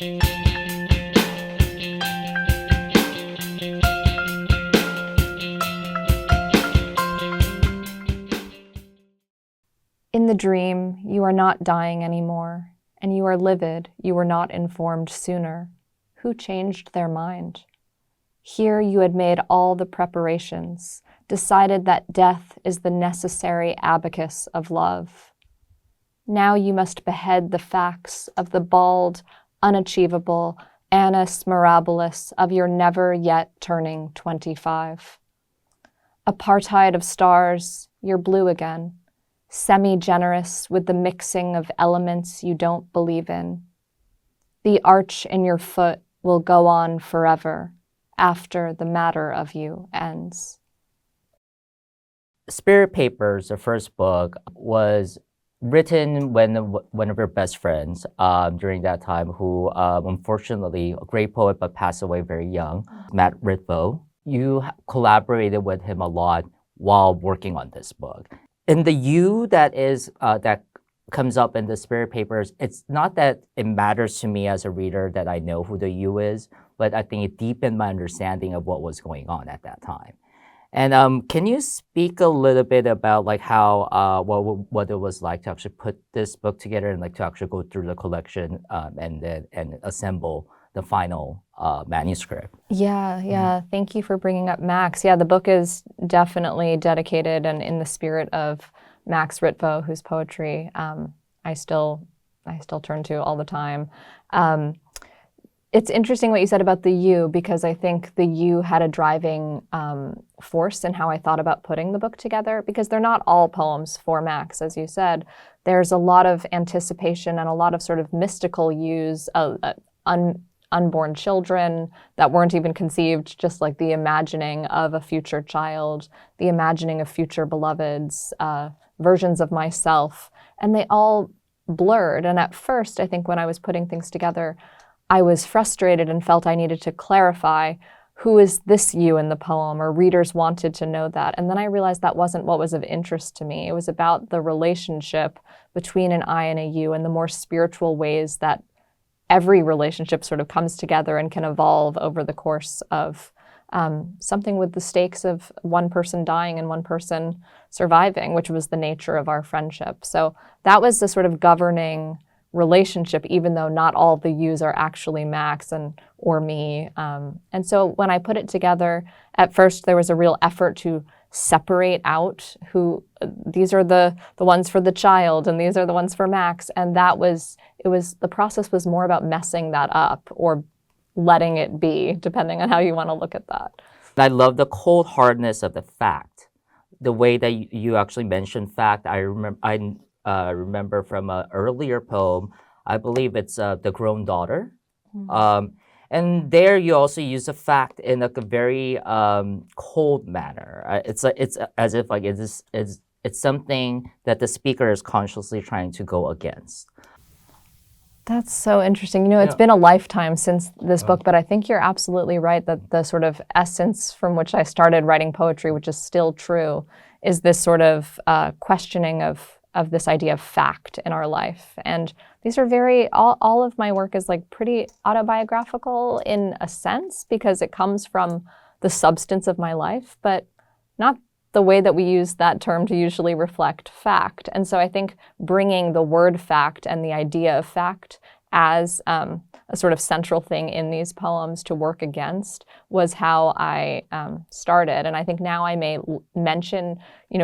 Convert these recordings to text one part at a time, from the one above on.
In the dream, you are not dying anymore, and you are livid, you were not informed sooner. Who changed their mind? Here you had made all the preparations, decided that death is the necessary abacus of love. Now you must behead the facts of the bald, unachievable annus mirabilis of your never yet turning 25. Apartheid of stars, you're blue again, semi-generous with the mixing of elements you don't believe in. The arch in your foot will go on forever after the matter of you ends. Spirit Papers, the first book, was written when one of her best friends during that time, who unfortunately, a great poet but passed away very young, Matt Ritvo. You collaborated with him a lot while working on this book. And the you that comes up in the Spirit Papers, it's not that it matters to me as a reader that I know who the you is, but I think it deepened my understanding of what was going on at that time. And can you speak a little bit about like how what it was like to actually put this book together and like to actually go through the collection and assemble the final manuscript? Yeah. Thank you for bringing up Max. Yeah, the book is definitely dedicated and in the spirit of Max Ritvo, whose poetry I still turn to all the time. It's interesting what you said about the you, because I think the you had a driving force in how I thought about putting the book together, because they're not all poems for Max, as you said. There's a lot of anticipation and a lot of sort of mystical yous, unborn children that weren't even conceived, just like the imagining of a future child, the imagining of future beloveds, versions of myself, and they all blurred. And at first, I think when I was putting things together, I was frustrated and felt I needed to clarify who is this you in the poem, or readers wanted to know that. And then I realized that wasn't what was of interest to me. It was about the relationship between an I and a you, and the more spiritual ways that every relationship sort of comes together and can evolve over the course of something with the stakes of one person dying and one person surviving, which was the nature of our friendship. So that was the sort of governing relationship, even though not all the yous are actually Max or me. And so when I put it together, at first there was a real effort to separate out who these are the ones for the child and these are the ones for Max. And the process was more about messing that up or letting it be, depending on how you want to look at that. I love the cold hardness of the fact. The way that you actually mentioned fact, I remember from an earlier poem, I believe it's The Grown Daughter. Mm-hmm. And there you also use a fact in like a very cold manner. It's as if like it's something that the speaker is consciously trying to go against. That's so interesting. You know, it's been a lifetime since this book, but I think you're absolutely right that the sort of essence from which I started writing poetry, which is still true, is this sort of questioning of this idea of fact in our life. And these are all of my work is like pretty autobiographical in a sense, because it comes from the substance of my life, but not the way that we use that term to usually reflect fact. And so I think bringing the word fact and the idea of fact as a sort of central thing in these poems to work against was how I started. And I think now I may mention,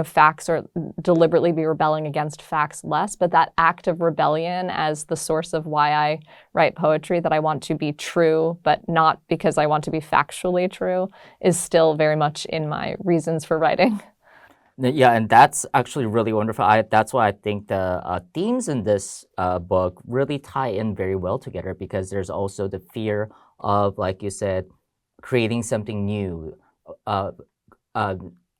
facts or deliberately be rebelling against facts less, but that act of rebellion as the source of why I write poetry, that I want to be true, but not because I want to be factually true, is still very much in my reasons for writing. Yeah, and that's actually really wonderful. That's why I think the themes in this book really tie in very well together, because there's also the fear of, like you said, creating something new.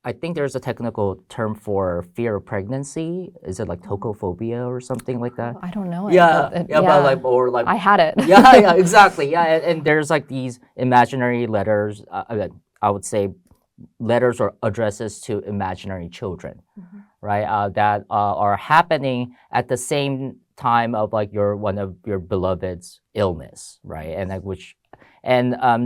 I think there's a technical term for fear of pregnancy. Is it like tocophobia or something like that? I don't know. But I had it. yeah, exactly. Yeah, and there's like these imaginary letters. I would say letters or addresses to imaginary children, right? That are happening at the same time of like one of your beloved's illness, right? And like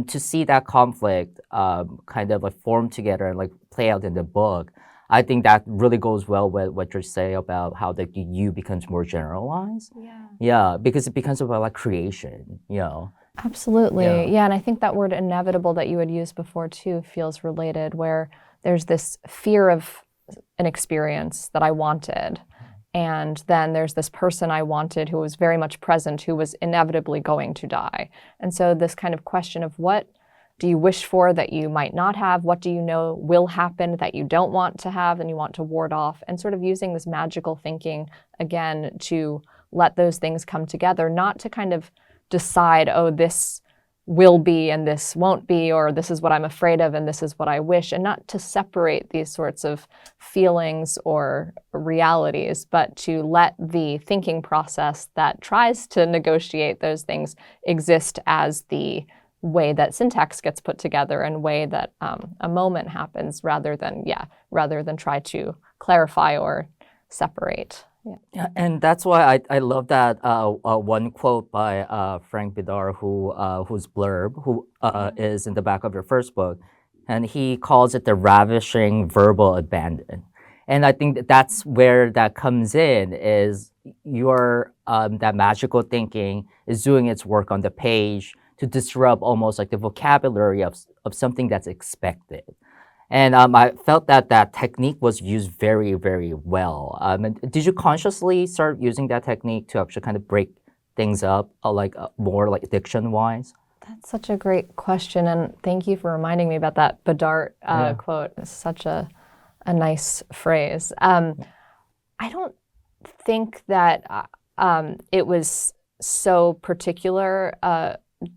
to see that conflict kind of like form together and like play out in the book, I think that really goes well with what you're saying about how the you becomes more generalized. Yeah, because it becomes about like creation, you know. Absolutely. Yeah. Yeah, and I think that word inevitable that you had used before too feels related, where there's this fear of an experience that I wanted. And then there's this person I wanted who was very much present, who was inevitably going to die. And so this kind of question of what do you wish for that you might not have? What do you know will happen that you don't want to have and you want to ward off? And sort of using this magical thinking, again, to let those things come together, not to kind of decide, oh, this will be and this won't be, or this is what I'm afraid of and this is what I wish, and not to separate these sorts of feelings or realities, but to let the thinking process that tries to negotiate those things exist as the way that syntax gets put together and way that a moment happens, rather than try to clarify or separate. Yeah, and that's why I love that one quote by Frank Bidar, whose blurb, who is in the back of your first book, and he calls it the ravishing verbal abandon. And I think that's where that comes in, is your that magical thinking is doing its work on the page to disrupt almost like the vocabulary of something that's expected. And I felt that technique was used very, very well. And did you consciously start using that technique to actually kind of break things up, more like diction-wise? That's such a great question, and thank you for reminding me about that Bedart quote. It's such a nice phrase. I don't think that it was so particular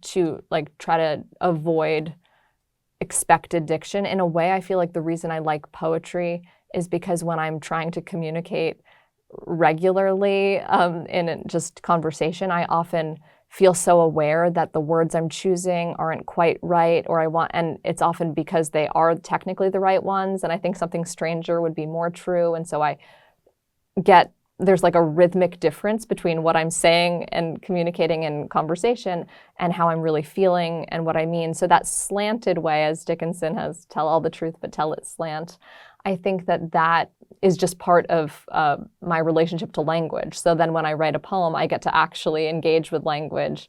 to like try to avoid expected diction. In a way, I feel like the reason I like poetry is because when I'm trying to communicate regularly in just conversation, I often feel so aware that the words I'm choosing aren't quite right, and it's often because they are technically the right ones, and I think something stranger would be more true, and so there's like a rhythmic difference between what I'm saying and communicating in conversation and how I'm really feeling and what I mean. So that slanted way, as Dickinson has, tell all the truth but tell it slant, I think that is just part of my relationship to language. So then when I write a poem, I get to actually engage with language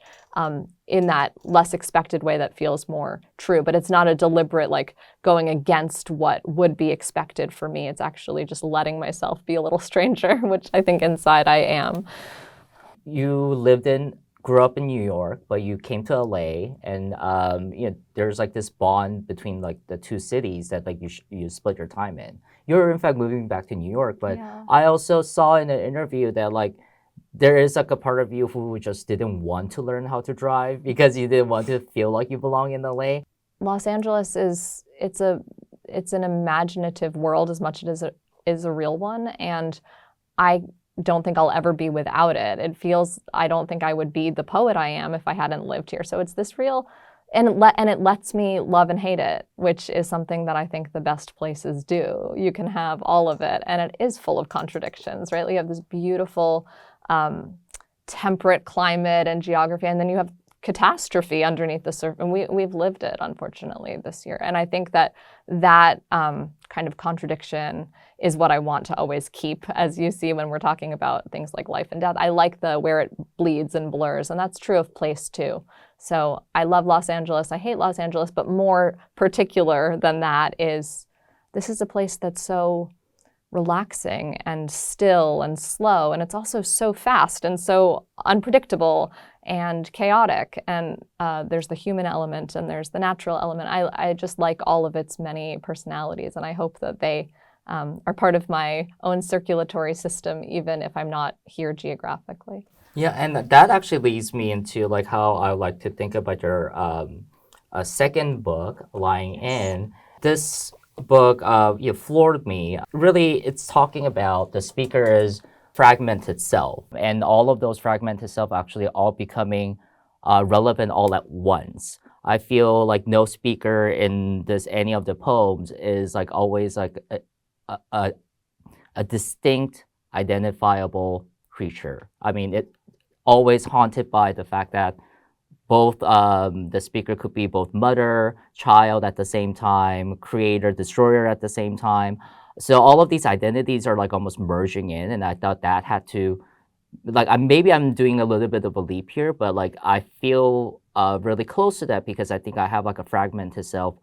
in that less expected way that feels more true. But it's not a deliberate like going against what would be expected for me. It's actually just letting myself be a little stranger, which I think inside I am. You grew up in New York, but you came to LA, and there's like this bond between like the two cities that like you split your time in. You're in fact moving back to New York, but I also saw in an interview that like there is like a part of you who just didn't want to learn how to drive because you didn't want to feel like you belong in LA. Los Angeles it's an imaginative world as much as it is a real one, and I don't think I'll ever be without it. I don't think I would be the poet I am if I hadn't lived here. So it's this real, and it lets me love and hate it, which is something that I think the best places do. You can have all of it, and it is full of contradictions, right? You have this beautiful temperate climate and geography, and then you have catastrophe underneath the surface, and we've lived it, unfortunately, this year. And I think that kind of contradiction is what I want to always keep, as you see when we're talking about things like life and death. I like where it bleeds and blurs, and that's true of place too. So I love Los Angeles, I hate Los Angeles, but more particular than that is this is a place that's so relaxing and still and slow, and it's also so fast and so unpredictable and chaotic, and there's the human element and there's the natural element. I just like all of its many personalities, and I hope that they are part of my own circulatory system, even if I'm not here geographically. Yeah, and that actually leads me into like how I like to think about your second book, Lying In. This book floored me. Really, it's talking about the speaker's fragmented self, and all of those fragmented self actually all becoming relevant all at once. I feel like no speaker in any of the poems is like always like a distinct, identifiable creature. I mean, it always haunted by the fact that both the speaker could be both mother, child at the same time, creator, destroyer at the same time. So all of these identities are like almost merging in, and I thought that had to, like, maybe I'm doing a little bit of a leap here, but like I feel really close to that because I think I have like a fragmented self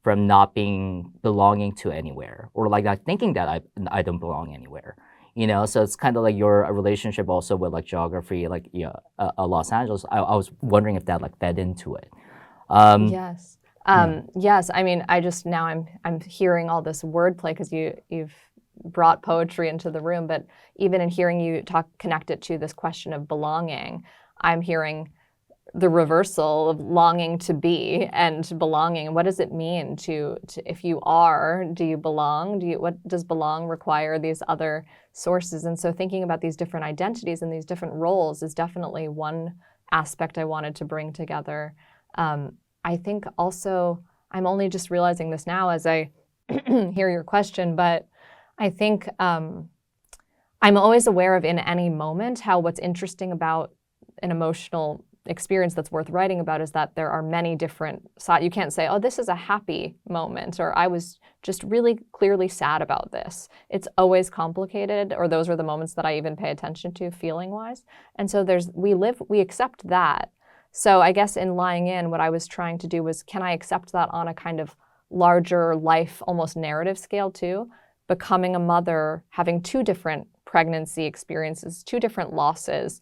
from not belonging to anywhere, or like not thinking that I don't belong anywhere. You know, so it's kind of like your relationship also with like geography, like Los Angeles. I was wondering if that like fed into it. Yes. Yes. I mean, now I'm hearing all this wordplay because you've brought poetry into the room, but even in hearing you connect it to this question of belonging, I'm hearing the reversal of longing to be and belonging. What does it mean to if you are, do you belong? What does belong require these other sources? And so thinking about these different identities and these different roles is definitely one aspect I wanted to bring together. I think also, I'm only just realizing this now as I hear your question, but I think I'm always aware of in any moment how what's interesting about an emotional experience that's worth writing about is that there are many different sides. You can't say, oh, this is a happy moment, or I was just really clearly sad about this. It's always complicated, or those are the moments that I even pay attention to feeling-wise. And so we accept that. So I guess in Lying In, what I was trying to do was, can I accept that on a kind of larger life, almost narrative scale too? Becoming a mother, having two different pregnancy experiences, two different losses.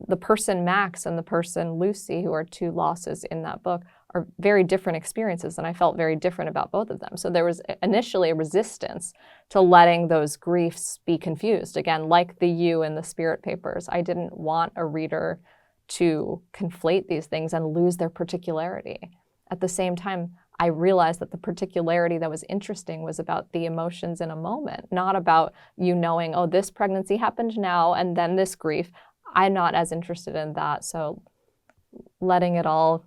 The person Max and the person Lucy, who are two losses in that book, are very different experiences, and I felt very different about both of them. So there was initially a resistance to letting those griefs be confused. Again, like the you in the Spirit Papers, I didn't want a reader to conflate these things and lose their particularity. At the same time, I realized that the particularity that was interesting was about the emotions in a moment, not about you knowing, oh, this pregnancy happened now and then this grief. I'm not as interested in that, so letting it all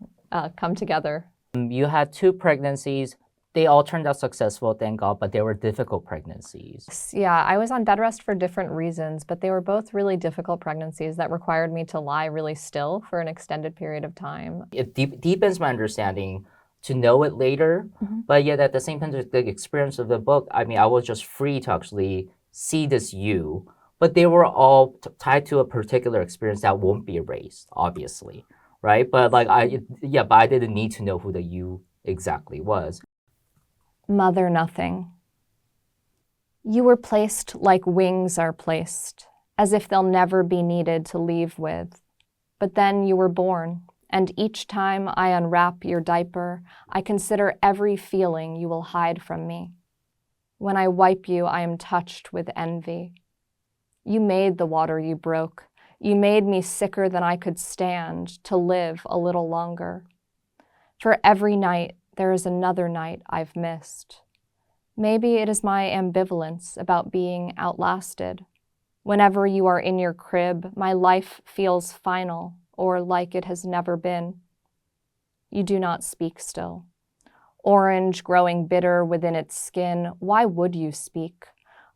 come together. You had two pregnancies. They all turned out successful, thank God, but they were difficult pregnancies. Yeah, I was on bed rest for different reasons, but they were both really difficult pregnancies that required me to lie really still for an extended period of time. It deepens my understanding to know it later, but yet at the same time, the experience of the book, I mean, I was just free to actually see this you, but they were all tied to a particular experience that won't be erased, obviously, right? But like but I didn't need to know who the you exactly was. Mother Nothing. You were placed like wings are placed, as if they'll never be needed to leave with. But then you were born, and each time I unwrap your diaper, I consider every feeling you will hide from me. When I wipe you, I am touched with envy. You made the water you broke. You made me sicker than I could stand to live a little longer. For every night, there is another night I've missed. Maybe it is my ambivalence about being outlasted. Whenever you are in your crib, my life feels final or like it has never been. You do not speak still. Orange growing bitter within its skin, why would you speak?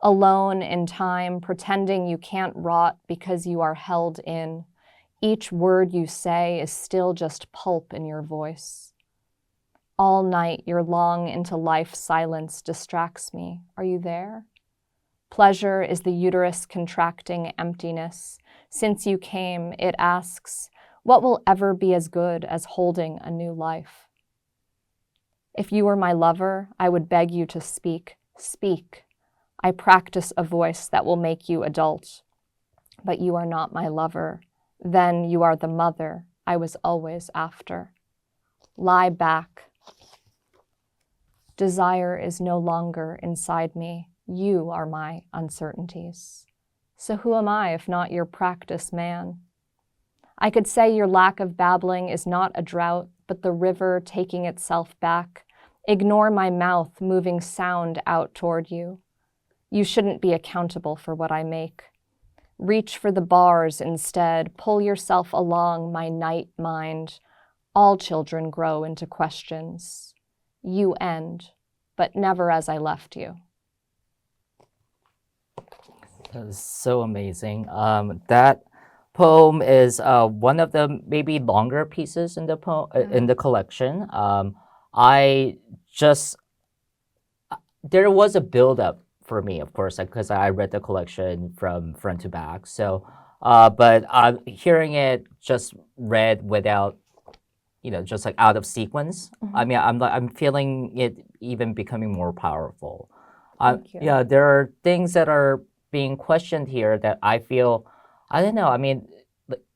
Alone in time, pretending you can't rot because you are held in. Each word you say is still just pulp in your voice. All night, your long into life silence distracts me. Are you there? Pleasure is the uterus contracting emptiness. Since you came, it asks, what will ever be as good as holding a new life? If you were my lover, I would beg you to speak. Speak. I practice a voice that will make you adult. But you are not my lover. Then you are the mother I was always after. Lie back. Desire is no longer inside me. You are my uncertainties. So who am I if not your practice man? I could say your lack of babbling is not a drought, but the river taking itself back. Ignore my mouth moving sound out toward you. You shouldn't be accountable for what I make. Reach for the bars instead. Pull yourself along, my night mind. All children grow into questions. You end, but never as I left you. That is so amazing. That poem is one of the maybe longer pieces in the in the collection. I just there was a build-up for me, of course, because I read the collection from front to back. So, but hearing it just read without, just like out of sequence. I mean, I'm feeling it even becoming more powerful. Thank you. Yeah, there are things that are being questioned here that I feel, I don't know. I mean,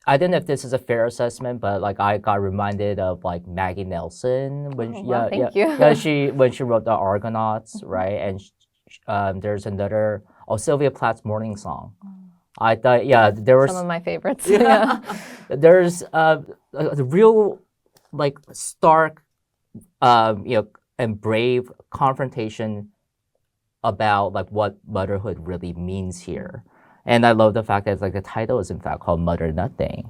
I don't know if this is a fair assessment, but like I got reminded of like Maggie Nelson when Thank you. when she wrote the Argonauts, right? And there's another Sylvia Plath's Morning Song. I thought there were some of my favorites. Yeah. There's a real like stark and brave confrontation about like what motherhood really means here. And I love the fact that like the title is in fact called Mother Nothing.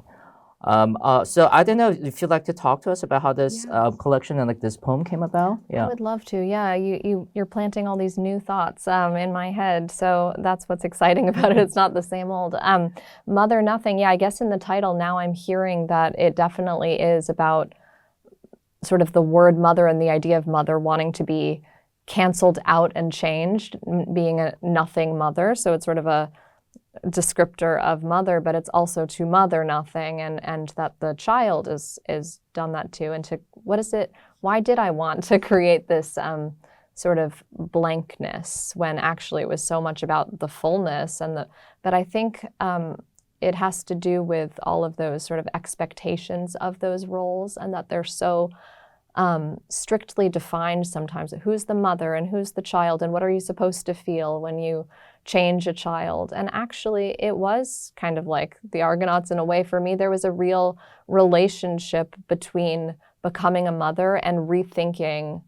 So I don't know if you'd like to talk to us about how this collection and like this poem came about. I would love to. Yeah, you're planting all these new thoughts in my head, so that's what's exciting about it. It's not the same old. Mother Nothing. Yeah, I guess in the title now I'm hearing that it definitely is about sort of the word mother and the idea of mother wanting to be canceled out and changed, being a nothing mother. So it's sort of a descriptor of mother, but it's also to mother nothing, and that the child is done that too. And to what is it? Why did I want to create this sort of blankness when actually it was so much about the fullness and the? But I think it has to do with all of those sort of expectations of those roles, and that they're so strictly defined sometimes. Who's the mother and who's the child, and what are you supposed to feel when you change a child? And actually it was kind of like the Argonauts in a way. For me, there was a real relationship between becoming a mother and rethinking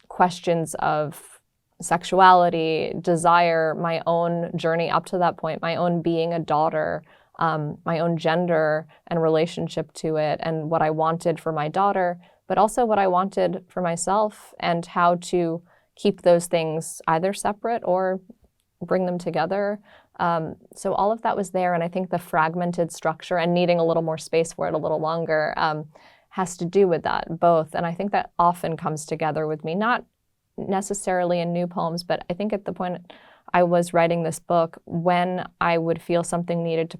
questions of sexuality, desire, my own journey up to that point, my own being a daughter, my own gender and relationship to it, and what I wanted for my daughter, but also what I wanted for myself, and how to keep those things either separate or bring them together. So all of that was there, and I think the fragmented structure and needing a little more space for it a little longer has to do with that, both. And I think that often comes together with me, not necessarily in new poems, but I think at the point I was writing this book, when I would feel something needed to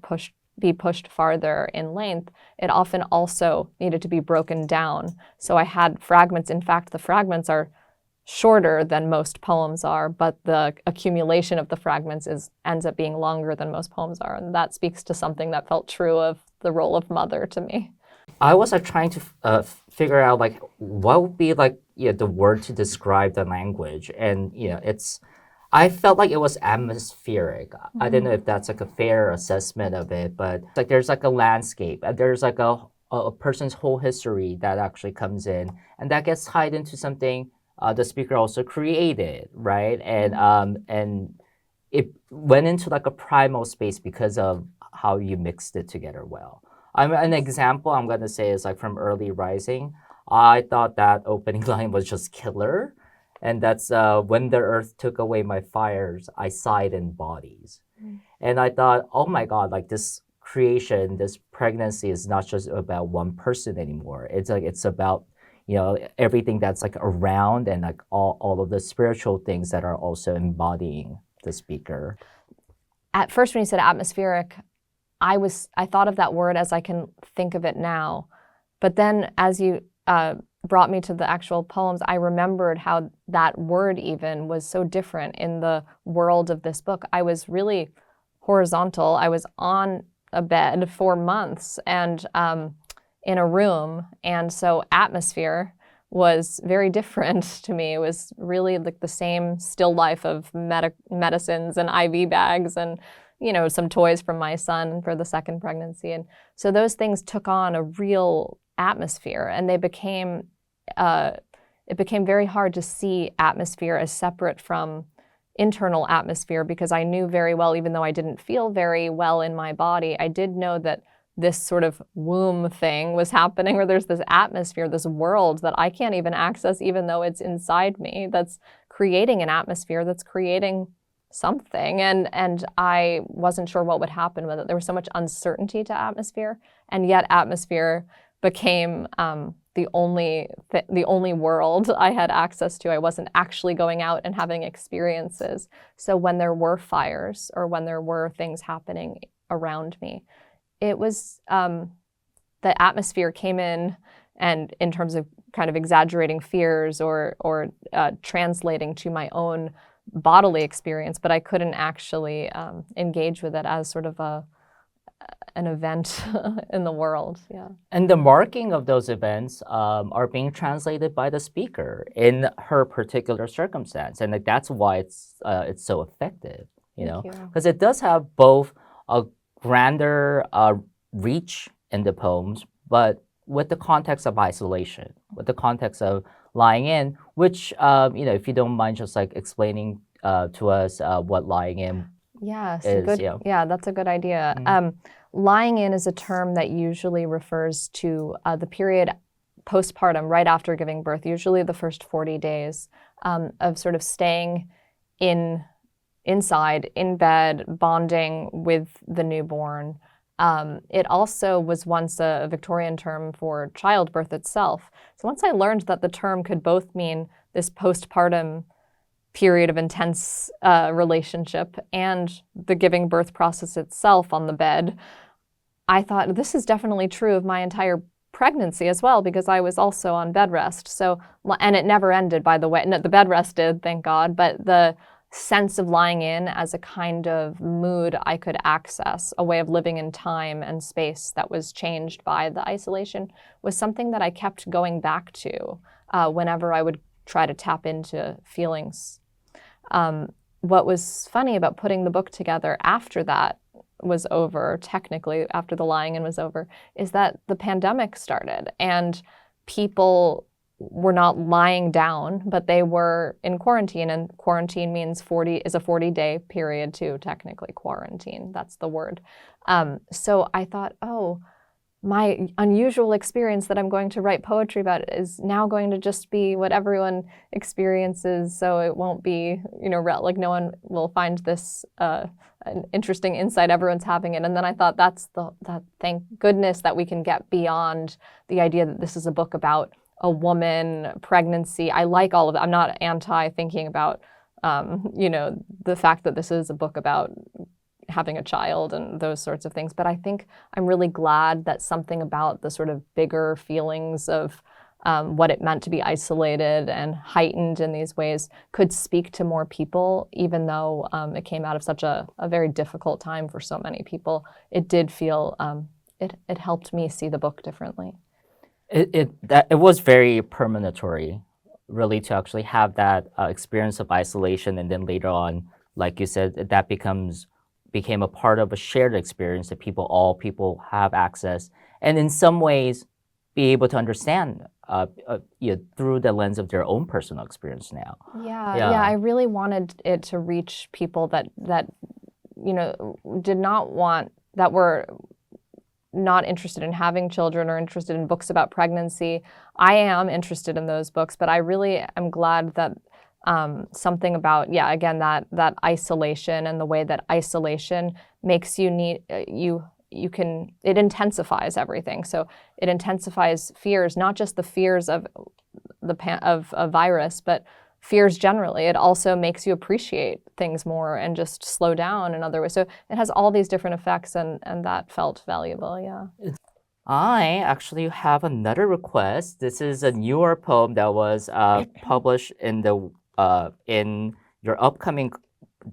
be pushed farther in length, it often also needed to be broken down. So I had fragments. In fact, the fragments are shorter than most poems are, but the accumulation of the fragments ends up being longer than most poems are. And that speaks to something that felt true of the role of mother to me. I was trying to figure out like what would be like the word to describe the language, and I felt like it was atmospheric. I don't know if that's like a fair assessment of it, but like there's like a landscape, and there's like a person's whole history that actually comes in, and that gets tied into something the speaker also created, right? And it went into like a primal space because of how you mixed it together well. An example I'm gonna say is like from Early Rising. I thought that opening line was just killer. And that's when the earth took away my fires, I sighed in bodies. And I thought, oh my God, like this creation, this pregnancy is not just about one person anymore. It's like it's about everything that's like around, and like all of the spiritual things that are also embodying the speaker. At first, when you said atmospheric, I thought of that word as I can think of it now. But then as you brought me to the actual poems, I remembered how that word even was so different in the world of this book. I was really horizontal. I was on a bed for months and in a room. And so atmosphere was very different to me. It was really like the same still life of medicines and IV bags and some toys from my son for the second pregnancy. And so those things took on a real atmosphere, and it became very hard to see atmosphere as separate from internal atmosphere, because I knew very well, even though I didn't feel very well in my body, I did know that this sort of womb thing was happening, where there's this atmosphere, this world that I can't even access, even though it's inside me, that's creating an atmosphere, that's creating something, and I wasn't sure what would happen with it. There was so much uncertainty to atmosphere, and yet atmosphere became the only world I had access to. I wasn't actually going out and having experiences. So when there were fires or when there were things happening around me, it was the atmosphere came in, and in terms of kind of exaggerating fears or translating to my own bodily experience, but I couldn't actually engage with it as sort of an event in the world. Yeah. And the marking of those events are being translated by the speaker in her particular circumstance, and like, that's why it's so effective. You know, because it does have both a grander reach in the poems, but with the context of isolation, with the context of lying in, which if you don't mind just like explaining to us what lying in is. Yeah, that's a good idea. Lying in is a term that usually refers to the period postpartum, right after giving birth, usually the first 40 days of sort of staying inside, in bed, bonding with the newborn. It also was once a Victorian term for childbirth itself. So once I learned that the term could both mean this postpartum period of intense relationship and the giving birth process itself on the bed, I thought this is definitely true of my entire pregnancy as well, because I was also on bed rest. So, and it never ended, by the way. No, the bed rest did, thank God, but the sense of lying in as a kind of mood I could access, a way of living in time and space that was changed by the isolation, was something that I kept going back to whenever I would try to tap into feelings. What was funny about putting the book together after that was over, technically after the lying in was over, is that the pandemic started and people were not lying down, but they were in quarantine, and quarantine means 40-day period too, technically quarantine, that's the word. So I thought, oh, my unusual experience that I'm going to write poetry about is now going to just be what everyone experiences, so it won't be, like no one will find this an interesting insight, everyone's having it. And then I thought that thank goodness that we can get beyond the idea that this is a book about a woman, pregnancy. I like all of it. I'm not anti-thinking about, the fact that this is a book about having a child and those sorts of things. But I think I'm really glad that something about the sort of bigger feelings of what it meant to be isolated and heightened in these ways could speak to more people, even though it came out of such a very difficult time for so many people. It did feel, it helped me see the book differently. It was very permanatory, really, to actually have that experience of isolation, and then later on, like you said, that became a part of a shared experience that all people have access, and in some ways, be able to understand through the lens of their own personal experience now. Yeah. I really wanted it to reach people that did not want, that were not interested in having children or interested in books about pregnancy. I am interested in those books, but I really am glad that something about, again, that isolation and the way that isolation makes you need, it intensifies everything. So it intensifies fears, not just the fears of a virus, but fears generally. It also makes you appreciate things more and just slow down in other ways. So it has all these different effects, and that felt valuable, yeah. I actually have another request. This is a newer poem that was published in your upcoming,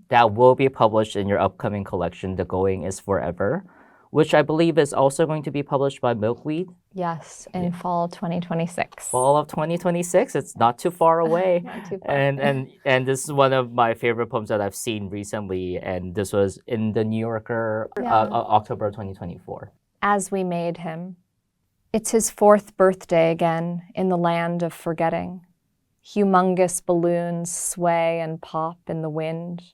that will be published in your upcoming collection, The Going is Forever, which I believe is also going to be published by Milkweed. Yes, in fall 2026. Fall of 2026. It's not too far away. Not too far. And this is one of my favorite poems that I've seen recently, and this was in the New Yorker, October 2024. As we made him. It's his 4th birthday again in the land of forgetting. Humongous balloons sway and pop in the wind.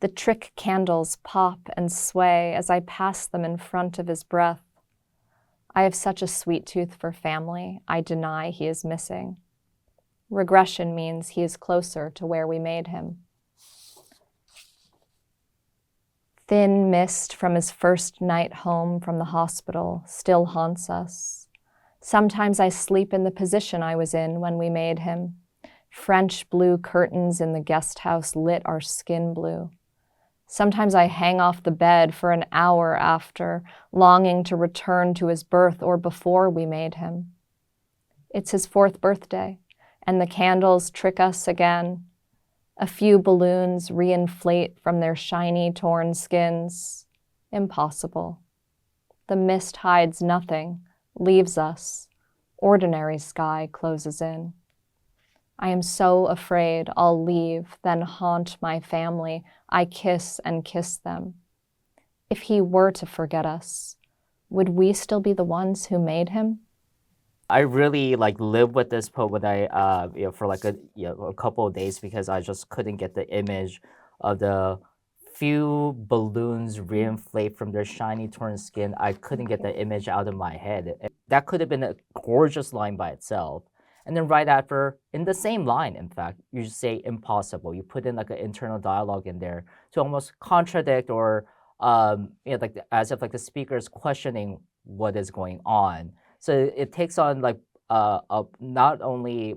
The trick candles pop and sway as I pass them in front of his breath. I have such a sweet tooth for family, I deny he is missing. Regression means he is closer to where we made him. Thin mist from his first night home from the hospital still haunts us. Sometimes I sleep in the position I was in when we made him. French blue curtains in the guest house lit our skin blue. Sometimes I hang off the bed for an hour after, longing to return to his birth or before we made him. It's his 4th birthday, and the candles trick us again. A few balloons reinflate from their shiny, torn skins. Impossible. The mist hides nothing, leaves us. Ordinary sky closes in. I am so afraid I'll leave, then haunt my family. I kiss and kiss them. If he were to forget us, would we still be the ones who made him? I really lived with this poem when I for a couple of days because I just couldn't get the image of the few balloons reinflate from their shiny torn skin. I couldn't get the image out of my head. That could have been a gorgeous line by itself. And then right after, in the same line, in fact, you just say impossible. You put in an internal dialogue in there to almost contradict or as if the speaker is questioning what is going on. So it takes on not only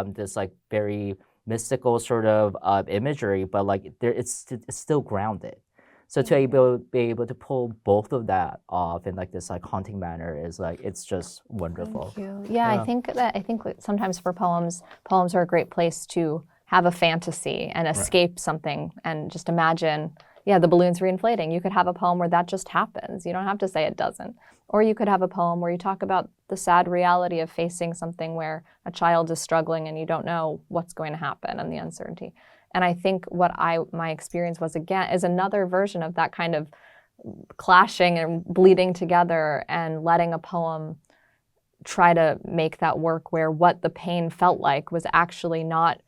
this very mystical sort of imagery, but it's still grounded. So to be able to pull both of that off in this haunting manner is it's just wonderful. Thank you. Yeah, I think sometimes for poems are a great place to have a fantasy and escape something and just imagine. Yeah, the balloons reinflating. You could have a poem where that just happens. You don't have to say it doesn't. Or you could have a poem where you talk about the sad reality of facing something where a child is struggling and you don't know what's going to happen and the uncertainty. And I think what my experience was, again, is another version of that kind of clashing and bleeding together and letting a poem try to make that work where what the pain felt like was actually not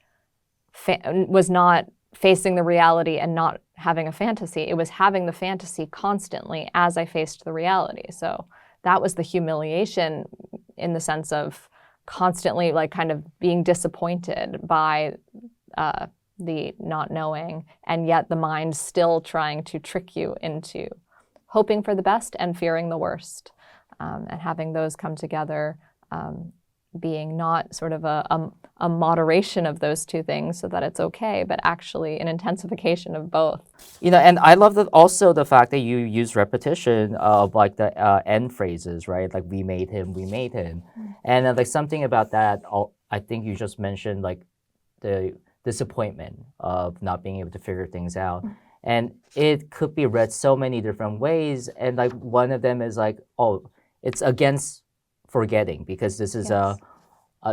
facing the reality and not having a fantasy. It was having the fantasy constantly as I faced the reality. So that was the humiliation in the sense of constantly kind of being disappointed by the not knowing, and yet the mind still trying to trick you into hoping for the best and fearing the worst, and having those come together, being not sort of a moderation of those two things so that it's okay, but actually an intensification of both. And I love also the fact that you use repetition of the end phrases, right? We made him, we made him. And something about that, I think you just mentioned the disappointment of not being able to figure things out. And it could be read so many different ways. And one of them is it's against forgetting, because this is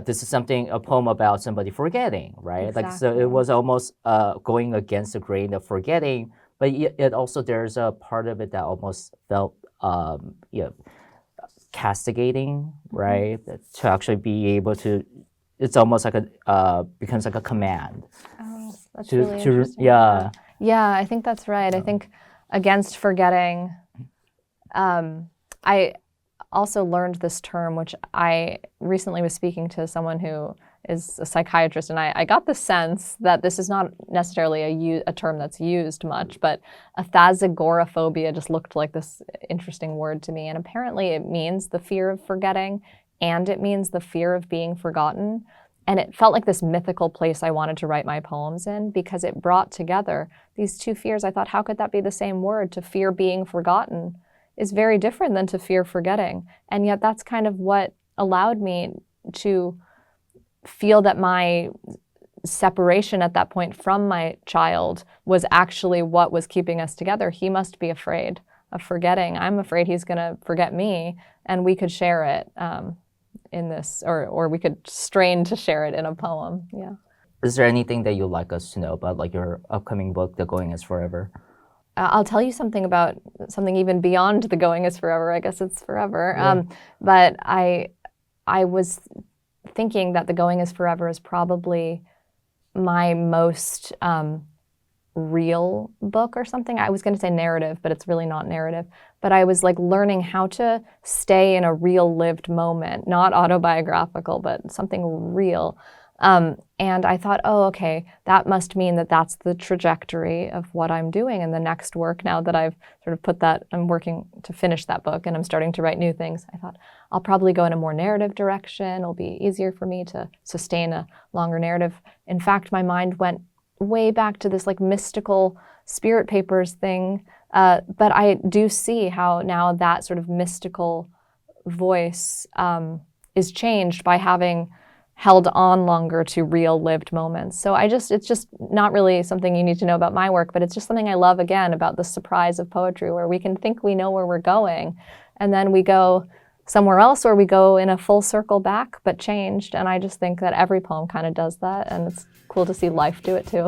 this is a poem about somebody forgetting, right? Exactly. So it was almost going against the grain of forgetting, but it also, there's a part of it that almost felt castigating, right? To actually be able to, it's almost becomes a command. Oh, that's really interesting. Yeah. Yeah, I think that's right. I think against forgetting, I also learned this term, which I recently was speaking to someone who is a psychiatrist, and I got the sense that this is not necessarily a term that's used much, but agoraphobia just looked like this interesting word to me. And apparently it means the fear of forgetting, and it means the fear of being forgotten. And it felt like this mythical place I wanted to write my poems in, because it brought together these two fears. I thought, how could that be the same word? To fear being forgotten is very different than to fear forgetting. And yet that's kind of what allowed me to feel that my separation at that point from my child was actually what was keeping us together. He must be afraid of forgetting. I'm afraid he's going to forget me, and we could share it in this, or we could strain to share it in a poem. Yeah. Is there anything that you'd like us to know about your upcoming book, The Going Is Forever? I'll tell you something about something even beyond The Going Is Forever. I guess it's forever. Yeah. But I was thinking that The Going Is Forever is probably my most real book or something. I was going to say narrative, but it's really not narrative. But I was learning how to stay in a real lived moment, not autobiographical, but something real. And I thought, oh, okay, that must mean that that's the trajectory of what I'm doing in the next work. Now that I've sort of put that, I'm working to finish that book and I'm starting to write new things, I thought I'll probably go in a more narrative direction. It'll be easier for me to sustain a longer narrative. In fact, my mind went way back to this like mystical spirit papers thing. But I do see how now that sort of mystical voice is changed by having held on longer to real lived moments. So it's just not really something you need to know about my work, but it's just something I love, again, about the surprise of poetry, where we can think we know where we're going, and then we go somewhere else, or we go in a full circle back, but changed. And I just think that every poem kind of does that, and it's cool to see life do it too.